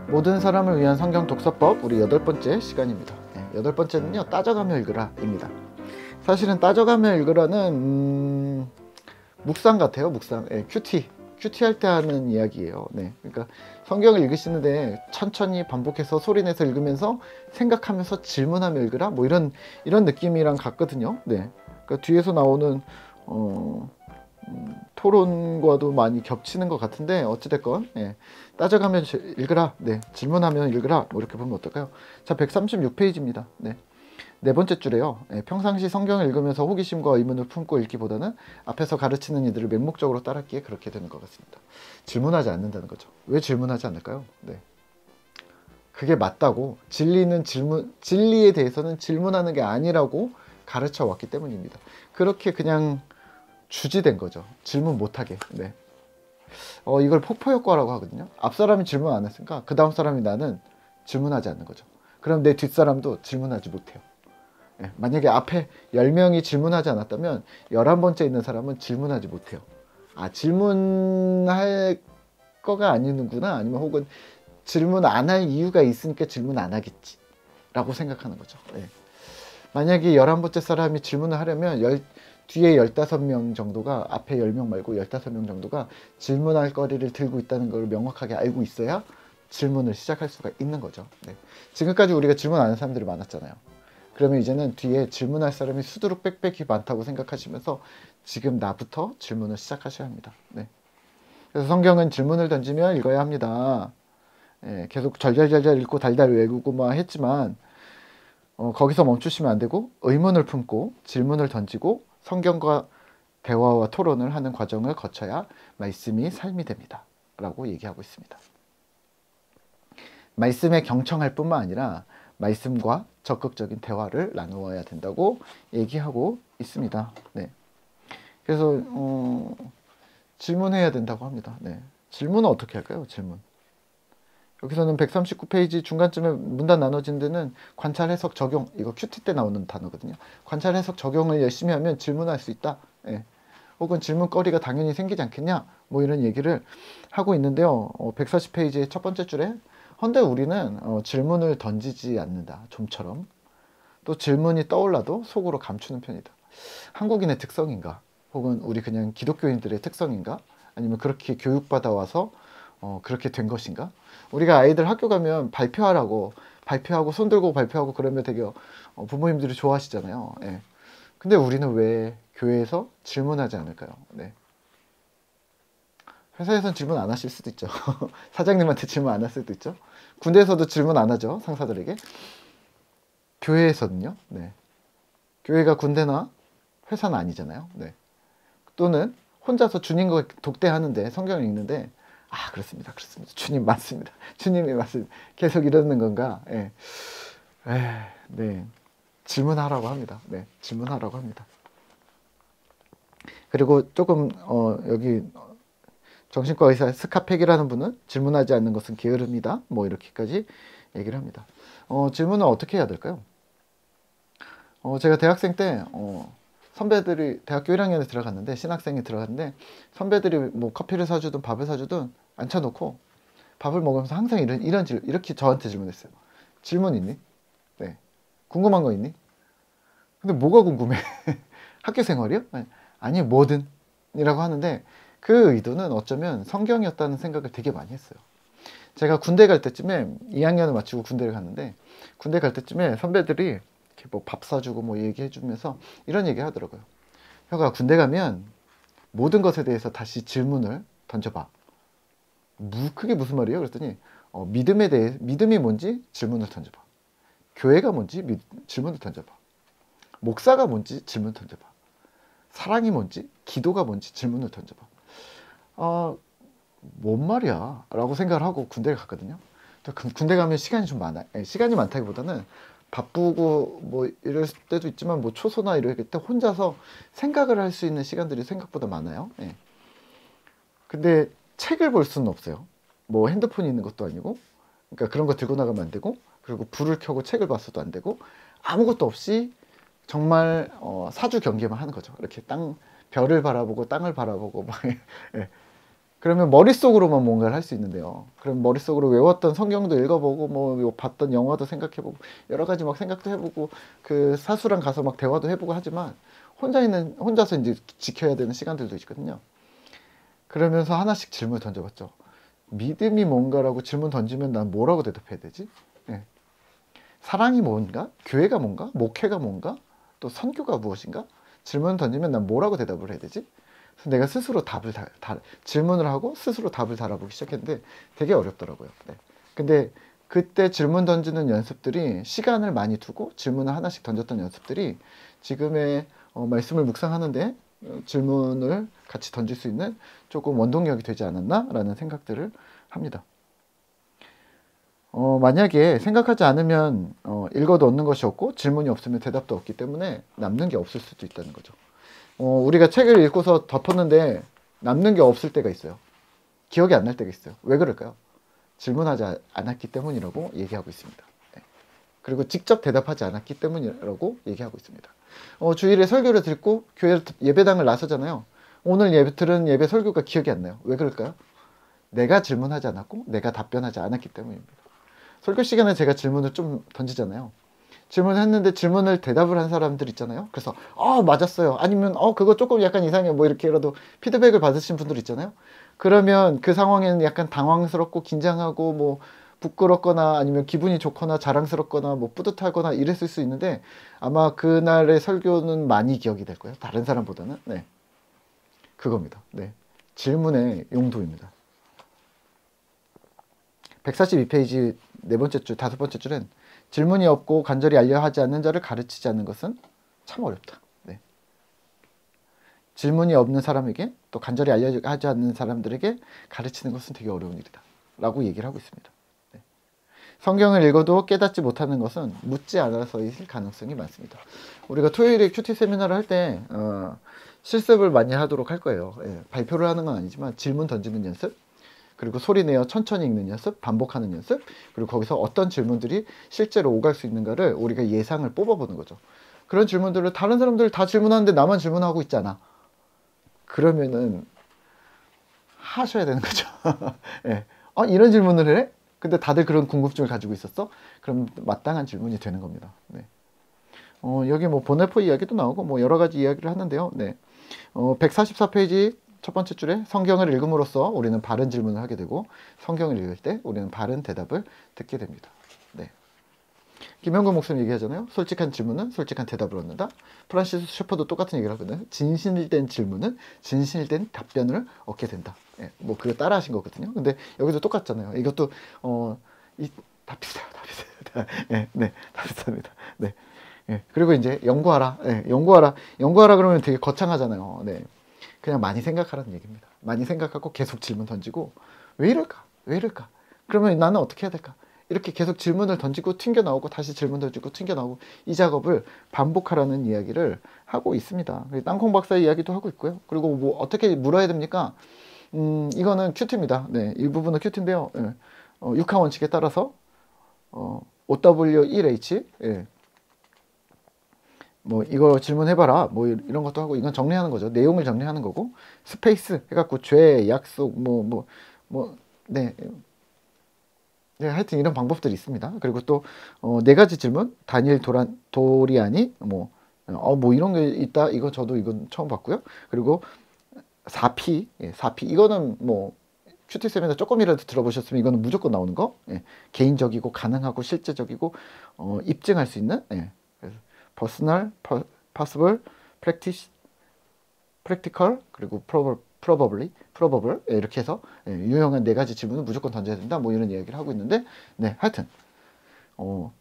모든 사람을 위한 성경 독서법 우리 8번째 시간입니다. 8번째는요 따져가며 읽으라입니다. 사실은 따져가며 읽으라는 묵상 같아요. 묵상. 큐티 할 때 하는 이야기예요. 그러니까 성경을 읽으시는데 천천히 반복해서 소리내서 읽으면서 생각하면서 질문하며 읽으라 뭐 이런 느낌이랑 같거든요. 그러니까 뒤에서 나오는 토론과도 많이 겹치는 것 같은데 어찌됐건 따져가면 읽으라, 질문하면 읽으라 뭐 이렇게 보면 어떨까요? 자, 136페이지입니다. 네 번째 줄에요. 평상시 성경을 읽으면서 호기심과 의문을 품고 읽기보다는 앞에서 가르치는 이들을 맹목적으로 따랐기에 그렇게 되는 것 같습니다. 질문하지 않는다는 거죠. 왜 질문하지 않을까요? 그게 맞다고, 진리에 대해서는 질문하는 게 아니라고 가르쳐 왔기 때문입니다. 그렇게 그냥 주지된 거죠. 질문 못하게. 이걸 폭포효과라고 하거든요. 앞 사람이 질문 안 했으니까 그 다음 사람이 나는 질문하지 않는 거죠. 그럼 내 뒷사람도 질문하지 못해요. 만약에 앞에 10명이 질문하지 않았다면 11번째 있는 사람은 질문하지 못해요. 질문할 거가 아니는구나, 아니면 혹은 질문 안 할 이유가 있으니까 질문 안 하겠지 라고 생각하는 거죠. 만약에 11번째 사람이 질문을 하려면 뒤에 15명 정도가, 앞에 10명 말고 15명 정도가 질문할 거리를 들고 있다는 걸 명확하게 알고 있어야 질문을 시작할 수가 있는 거죠. 지금까지 우리가 질문 안 하는 사람들이 많았잖아요. 그러면 이제는 뒤에 질문할 사람이 수두룩 빽빽히 많다고 생각하시면서 지금 나부터 질문을 시작하셔야 합니다. 그래서 성경은 질문을 던지며 읽어야 합니다. 계속 절절절절 읽고 달달 외우고 막 했지만 거기서 멈추시면 안 되고 의문을 품고 질문을 던지고 성경과 대화와 토론을 하는 과정을 거쳐야 말씀이 삶이 됩니다 라고 얘기하고 있습니다. 말씀에 경청할 뿐만 아니라 말씀과 적극적인 대화를 나누어야 된다고 얘기하고 있습니다. 그래서 질문해야 된다고 합니다. 질문은 어떻게 할까요? 질문. 여기서는 139페이지 중간쯤에 문단 나눠진 데는 관찰, 해석, 적용, 이거 큐티 때 나오는 단어거든요. 관찰, 해석, 적용을 열심히 하면 질문할 수 있다. 혹은 질문거리가 당연히 생기지 않겠냐, 뭐 이런 얘기를 하고 있는데요. 140페이지의 첫 번째 줄에 헌데 우리는 질문을 던지지 않는다, 좀처럼. 또 질문이 떠올라도 속으로 감추는 편이다. 한국인의 특성인가, 혹은 우리 그냥 기독교인들의 특성인가, 아니면 그렇게 교육받아 와서 그렇게 된 것인가. 우리가 아이들 학교 가면 발표하고 손 들고 발표하고 그러면 되게 부모님들이 좋아하시잖아요. 근데 우리는 왜 교회에서 질문하지 않을까요? 회사에서는 질문 안 하실 수도 있죠. 사장님한테 질문 안 할 수도 있죠. 군대에서도 질문 안 하죠, 상사들에게. 교회에서는요. 교회가 군대나 회사는 아니잖아요. 또는 혼자서 주님과 독대하는데, 성경을 읽는데 그렇습니다. 주님 맞습니다. 주님이 맞습니다. 계속 이러는 건가? 질문하라고 합니다. 질문하라고 합니다. 그리고 조금 여기 정신과 의사 스카펙이라는 분은 질문하지 않는 것은 게으름이다, 뭐 이렇게까지 얘기를 합니다. 질문은 어떻게 해야 될까요? 제가 대학생 때 선배들이, 대학교 1학년에 들어갔는데, 신학생이 들어갔는데, 선배들이 뭐 커피를 사주든 밥을 사주든 앉혀놓고 밥을 먹으면서 항상 이렇게 저한테 질문했어요. 질문 있니? 궁금한 거 있니? 근데 뭐가 궁금해? 학교 생활이요? 아니 뭐든 이라고 하는데, 그 의도는 어쩌면 성경이었다는 생각을 되게 많이 했어요. 제가 군대 갈 때쯤에 2학년을 마치고 군대를 갔는데, 군대 갈 때쯤에 선배들이 이렇게 뭐 밥 사주고 뭐 얘기해 주면서 이런 얘기 하더라고요. 형아, 군대 가면 모든 것에 대해서 다시 질문을 던져봐. 그게 무슨 말이에요? 그랬더니 믿음이 뭔지 질문을 던져봐. 교회가 뭔지 질문을 던져봐. 목사가 뭔지 질문을 던져봐. 사랑이 뭔지, 기도가 뭔지 질문을 던져봐. 뭔 말이야? 라고 생각을 하고 군대를 갔거든요. 군대 가면 시간이 좀 많아요. 시간이 많다기보다는 바쁘고 뭐 이럴 때도 있지만, 뭐 초소나 이럴 때 혼자서 생각을 할 수 있는 시간들이 생각보다 많아요. 근데 책을 볼 수는 없어요. 뭐 핸드폰이 있는 것도 아니고, 그러니까 그런 거 들고 나가면 안 되고, 그리고 불을 켜고 책을 봤어도 안 되고, 아무것도 없이 정말 사주 경계만 하는 거죠. 이렇게 별을 바라보고 땅을 바라보고 막 그러면 머릿속으로만 뭔가를 할 수 있는데요. 그럼 머릿속으로 외웠던 성경도 읽어보고 뭐 봤던 영화도 생각해보고 여러 가지 막 생각도 해보고 그 사수랑 가서 막 대화도 해보고 하지만 혼자서 이제 지켜야 되는 시간들도 있거든요. 그러면서 하나씩 질문을 던져봤죠. 믿음이 뭔가라고 질문 던지면 난 뭐라고 대답해야 되지? 네. 사랑이 뭔가? 교회가 뭔가? 목회가 뭔가? 또 선교가 무엇인가? 질문 던지면 난 뭐라고 대답을 해야 되지? 그래서 내가 스스로 질문을 하고 스스로 답을 달아보기 시작했는데 되게 어렵더라고요. 네. 근데 그때 질문 던지는 연습들이 시간을 많이 두고 질문을 하나씩 던졌던 연습들이 지금의 말씀을 묵상하는데 질문을 같이 던질 수 있는 조금 원동력이 되지 않았나라는 생각들을 합니다. 만약에 생각하지 않으면 읽어도 얻는 것이 없고 질문이 없으면 대답도 없기 때문에 남는 게 없을 수도 있다는 거죠. 우리가 책을 읽고서 덮었는데 남는 게 없을 때가 있어요. 기억이 안 날 때가 있어요. 왜 그럴까요? 질문하지 않았기 때문이라고 얘기하고 있습니다. 네. 그리고 직접 대답하지 않았기 때문이라고 얘기하고 있습니다. 주일에 설교를 듣고 교회 예배당을 나서잖아요. 오늘 들은 예배 설교가 기억이 안 나요. 왜 그럴까요? 내가 질문하지 않았고 내가 답변하지 않았기 때문입니다. 설교 시간에 제가 질문을 좀 던지잖아요. 질문을 했는데 질문을 대답을 한 사람들 있잖아요. 그래서 맞았어요. 아니면 그거 조금 약간 이상해요. 뭐 이렇게라도 피드백을 받으신 분들 있잖아요. 그러면 그 상황에는 약간 당황스럽고 긴장하고 뭐 부끄럽거나 아니면 기분이 좋거나 자랑스럽거나 뭐 뿌듯하거나 이랬을 수 있는데 아마 그날의 설교는 많이 기억이 될 거예요. 다른 사람보다는. 네. 그겁니다. 네. 질문의 용도입니다. 142페이지 네 번째 줄, 다섯 번째 줄은 질문이 없고 간절히 알려 하지 않는 자를 가르치지 않는 것은 참 어렵다. 네. 질문이 없는 사람에게 또 간절히 알려 하지 않는 사람들에게 가르치는 것은 되게 어려운 일이다. 라고 얘기를 하고 있습니다. 네. 성경을 읽어도 깨닫지 못하는 것은 묻지 않아서일 가능성이 많습니다. 우리가 토요일에 큐티 세미나를 할 때 실습을 많이 하도록 할 거예요. 예, 발표를 하는 건 아니지만 질문 던지는 연습, 그리고 소리 내어 천천히 읽는 연습, 반복하는 연습, 그리고 거기서 어떤 질문들이 실제로 오갈 수 있는가를 우리가 예상을 뽑아보는 거죠. 그런 질문들을 다른 사람들 다 질문하는데 나만 질문하고 있잖아. 그러면은 하셔야 되는 거죠. 예. 이런 질문을 해? 근데 다들 그런 궁금증을 가지고 있었어? 그럼 마땅한 질문이 되는 겁니다. 네. 여기 뭐 보네포 이야기도 나오고 뭐 여러 가지 이야기를 하는데요. 네. 144페이지 첫 번째 줄에 성경을 읽음으로써 우리는 바른 질문을 하게 되고 성경을 읽을 때 우리는 바른 대답을 듣게 됩니다. 네. 김영근 목사님 얘기하잖아요. 솔직한 질문은 솔직한 대답을 얻는다. 프란시스 셰퍼도 똑같은 얘기를 하거든요. 진실된 질문은 진실된 답변을 얻게 된다. 네. 뭐 그거 따라 하신 거거든요. 근데 여기도 똑같잖아요. 이것도 다 비슷해요. 다 비슷해요. 네, 네, 다 비슷합니다. 네. 네. 그리고 이제 연구하라. 네, 연구하라 그러면 되게 거창하잖아요. 네. 그냥 많이 생각하라는 얘기입니다. 많이 생각하고 계속 질문 던지고 왜 이럴까? 왜 이럴까? 그러면 나는 어떻게 해야 될까? 이렇게 계속 질문을 던지고 튕겨 나오고 다시 질문 던지고 튕겨 나오고 이 작업을 반복하라는 이야기를 하고 있습니다. 땅콩 박사의 이야기도 하고 있고요. 그리고 뭐 어떻게 물어야 됩니까? 이거는 큐티입니다. 네, 일부분은 큐티인데요. 네. 육하 원칙에 따라서 OW1H 예. 뭐 이거 질문해봐라 뭐 이런 것도 하고 이건 정리하는 거죠. 내용을 정리하는 거고 스페이스 해갖고 죄, 약속 네. 네, 하여튼 이런 방법들이 있습니다. 그리고 또 네 가지 질문 다니엘 도리아니 뭐 이런 게 있다. 이거 저도 이건 처음 봤고요. 그리고 4P 4P 이거는 뭐 큐티 세미나 조금이라도 들어보셨으면 이거는 무조건 나오는 거. 예, 개인적이고 가능하고 실제적이고 입증할 수 있는 personal, possible, practical, 그리고 probable 이렇게 해서 유용한 네 가지 질문을 무조건 던져야 된다. 뭐 이런 이야기를 하고 있는데, 네, 하여튼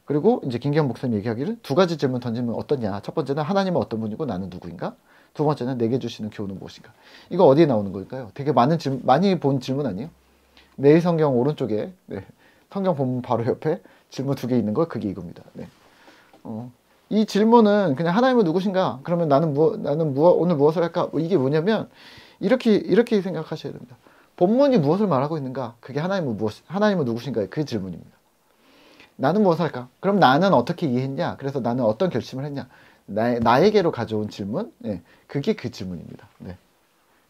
그리고 이제 김기현 목사님 얘기하기를 두 가지 질문 던지면 어떠냐. 첫 번째는 하나님은 어떤 분이고 나는 누구인가. 두 번째는 내게 주시는 교훈은 무엇인가. 이거 어디에 나오는 걸까요? 되게 많이 본 질문 아니에요? 매일 성경 오른쪽에 성경 본문 바로 옆에 질문 두 개 있는 거 그게 이겁니다. 네. 이 질문은 그냥 하나님은 누구신가? 그러면 나는 오늘 무엇을 할까? 이게 뭐냐면 이렇게 생각하셔야 됩니다. 본문이 무엇을 말하고 있는가? 그게 하나님은 누구신가? 그 질문입니다. 나는 무엇을 할까? 그럼 나는 어떻게 이해했냐? 그래서 나는 어떤 결심을 했냐? 나에게로 가져온 질문? 네, 그게 그 질문입니다. 네.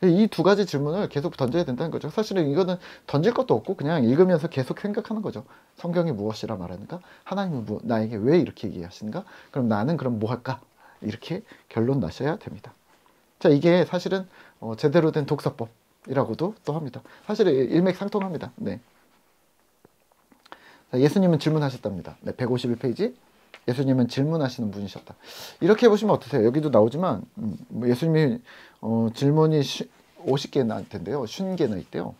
이 두 가지 질문을 계속 던져야 된다는 거죠. 사실은 이거는 던질 것도 없고 그냥 읽으면서 계속 생각하는 거죠. 성경이 무엇이라 말하는가? 하나님은 나에게 왜 이렇게 얘기하시는가? 그럼 나는 그럼 뭐 할까? 이렇게 결론 나셔야 됩니다. 자, 이게 사실은 제대로 된 독서법이라고도 또 합니다. 사실은 일맥상통합니다. 네. 자, 예수님은 질문하셨답니다. 네, 151페이지. 예수님은 질문하시는 분이셨다. 이렇게 해보시면 어떠세요? 여기도 나오지만 뭐 예수님이 질문이 50개나 텐데요. 50개나 있대요.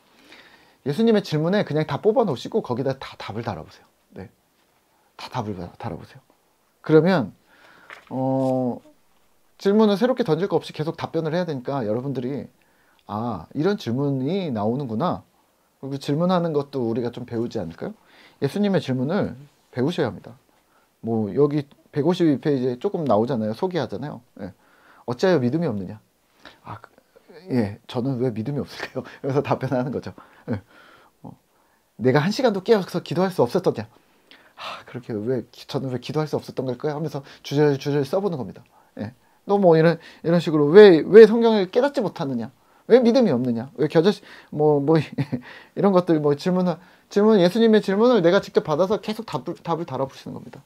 예수님의 질문에 그냥 다 뽑아 놓으시고 거기다 다 답을 달아보세요. 네, 다 답을 달아보세요. 그러면 질문을 새롭게 던질 거 없이 계속 답변을 해야 되니까 여러분들이 아, 이런 질문이 나오는구나. 그리고 질문하는 것도 우리가 좀 배우지 않을까요? 예수님의 질문을 배우셔야 합니다. 뭐 여기 152페이지에 조금 나오잖아요. 소개하잖아요. 예. 어찌하여 믿음이 없느냐? 아, 예, 저는 왜 믿음이 없을까요? 그래서 답변하는 거죠. 예. 내가 1시간도 깨어서 기도할 수 없었더냐? 아, 그렇게 저는 왜 기도할 수 없었던 걸까요? 하면서 주저리 써보는 겁니다. 예. 또 뭐 이런 식으로 왜 성경을 깨닫지 못하느냐? 왜 믿음이 없느냐? 왜 겨자씨 이런 것들 뭐 질문 예수님의 질문을 내가 직접 받아서 계속 답을 달아보시는 겁니다.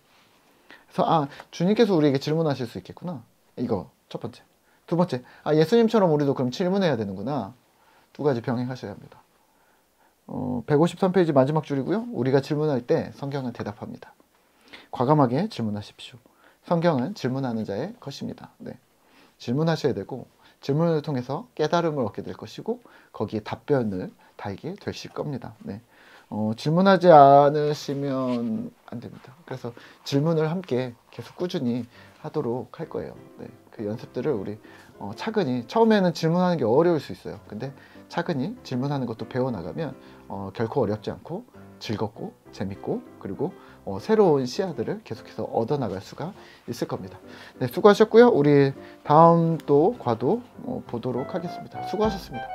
그래서 아, 주님께서 우리에게 질문하실 수 있겠구나. 이거 첫 번째. 두 번째, 아, 예수님처럼 우리도 그럼 질문해야 되는구나. 두 가지 병행하셔야 합니다. 153페이지 마지막 줄이고요. 우리가 질문할 때 성경은 대답합니다. 과감하게 질문하십시오. 성경은 질문하는 자의 것입니다. 네. 질문하셔야 되고 질문을 통해서 깨달음을 얻게 될 것이고 거기에 답변을 달게 되실 겁니다. 네. 질문하지 않으시면 안 됩니다. 그래서 질문을 함께 계속 꾸준히 하도록 할 거예요. 네. 그 연습들을 우리 차근히, 처음에는 질문하는 게 어려울 수 있어요. 근데 차근히 질문하는 것도 배워나가면 결코 어렵지 않고 즐겁고 재밌고 그리고 새로운 시야들을 계속해서 얻어나갈 수가 있을 겁니다. 네, 수고하셨고요. 우리 다음 또 과도 보도록 하겠습니다. 수고하셨습니다.